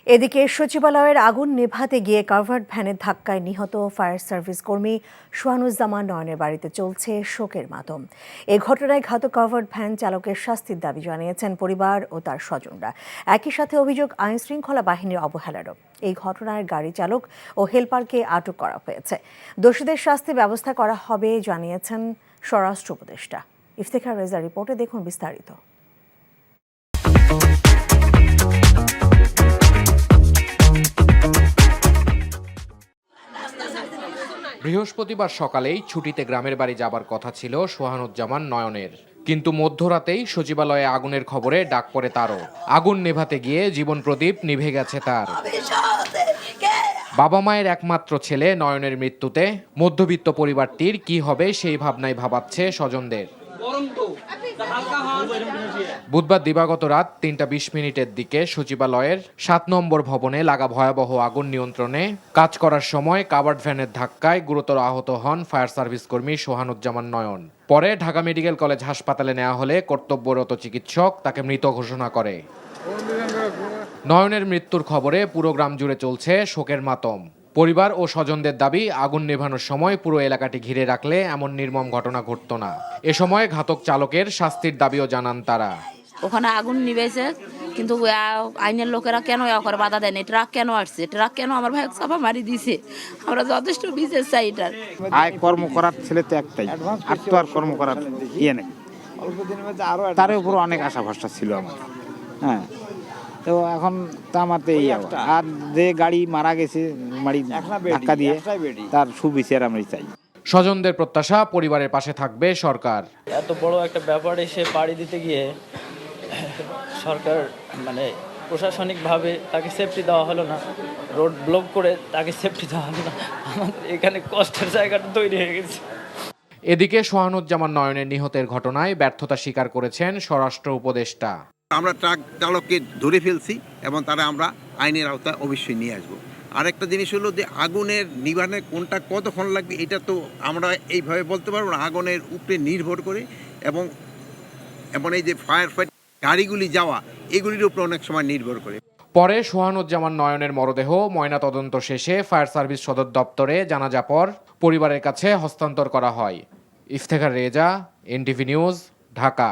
এদিকে সচিবালয়ের আগুন নেভাতে গিয়ে কাভার্ড ভ্যানের ধাক্কায় নিহত ফায়ার সার্ভিস কর্মী সোহানুজ্জামান নয়নের বাড়িতে চলছে শোকের মাতম। এ ঘটনায় ঘাতক কাভার্ড ভ্যান চালকের শাস্তির দাবি জানিয়েছেন পরিবার ও তার স্বজনরা। একই সাথে অভিযোগ আইন শৃঙ্খলা বাহিনীর অবহেলারও। এই ঘটনায় গাড়ি চালক ও হেলপারকে আটক করা হয়েছে। দোষীদের শাস্তি ব্যবস্থা করা হবে জানিয়েছেন স্বরাষ্ট্র উপদেষ্টা। ইফতেখার রেজা রিপোর্টে দেখুন বিস্তারিত। বৃহস্পতিবার সকালেই ছুটিতে গ্রামের বাড়ি যাবার কথা ছিল সোহানুজ্জামান নয়নের, কিন্তু মধ্যরাতেই সচিবালয়ে আগুনের খবরে ডাক পড়ে তারও। আগুন নেভাতে গিয়ে জীবন প্রদীপ নিভে গেছে তার। বাবা মায়ের একমাত্র ছেলে নয়নের মৃত্যুতে মধ্যবিত্ত পরিবারটির কি হবে সেই ভাবনায় ভাবাচ্ছে স্বজনদের। বুধবার দিবাগত রাত 3:20 দিকে সচিবালয়ের 7 নম্বর ভবনে লাগা ভয়াবহ আগুন নিয়ন্ত্রণে কাজ করার সময় কাভার্ড ভ্যানের ধাক্কায় গুরুতর আহত হন ফায়ার সার্ভিস কর্মী সোহানুজ্জামান নয়ন। পরে ঢাকা মেডিকেল কলেজ হাসপাতালে নেওয়া হলে কর্তব্যরত চিকিৎসক তাকে মৃত ঘোষণা করে। নয়নের মৃত্যুর খবরে পুরো গ্রাম জুড়ে চলছে শোকের মাতম। পরিবার ও স্বজনদের দাবি, আগুন নেভানোর সময় পুরো এলাকাটি ঘিরে রাখলে এমন নির্মম ঘটনা ঘটত না। এ সময় ঘাতক চালকের শাস্তির দাবিও জানান তারা। ওখানে আগুন নিভেছে, কিন্তু আইনের লোকেরা কেন করে বাধা দেয়নি? ট্রাক কেন আসছে? ট্রাক কেন আমার ভাই চাপা মারি দিছে? আমরা যথেষ্ট বিচার চাই এটার। আয় কর্ম করার ছেলে তো একটাই, আর তো আর কর্ম করার ইয়ে নেই। তার উপর অনেক আশা ভরসা ছিল আমার। হ্যাঁ, তো এখন তো আমার তো এই আর যে গাড়ি মারা গেছে বাড়ি ধাক্কা দিয়ে, তার সুবিচার আমি চাই। স্বজনদের প্রত্যাশা, পরিবারের পাশে থাকবে সরকার। এত বড় একটা ব্যাপারে সে পাড়ি দিতে গিয়ে সরকার প্রশাসনিকভাবে তাকে সেফটি দেওয়া হলো না, রোড ব্লক করে তাকে সেফটি দেওয়া হলো না। আমাদের এখানে কষ্টের জায়গাটা তৈরি হয়ে গেছে। এদিকে সোহানুজ্জামান নয়নের নিহতের ঘটনায় ব্যর্থতা স্বীকার করেছেন স্বরাষ্ট্র উপদেষ্টা। আমরা ট্রাক চালককে ধরে ফেলছি এবং তারা আমরা আইনের আওতায় অবশ্যই নিয়ে আসবো। আরেকটা জিনিস হলো যে আগুনের নিবারণে কোনটা কতক্ষণ লাগবে এটা তো আমরা এইভাবে বলতে পারবো না, আগুনের উপরে নির্ভর করে এবং এই যে ফায়ার ফাইট গাড়িগুলি যাওয়া এগুলির উপরে অনেক সময় নির্ভর করে। পরে সোহানুজ্জামান নয়নের মরদেহ ময়নাতদন্ত শেষে ফায়ার সার্ভিস সদর দপ্তরে জানাজা পর পরিবারের কাছে হস্তান্তর করা হয়। Iftekhar Reza, NTV news, Dhaka.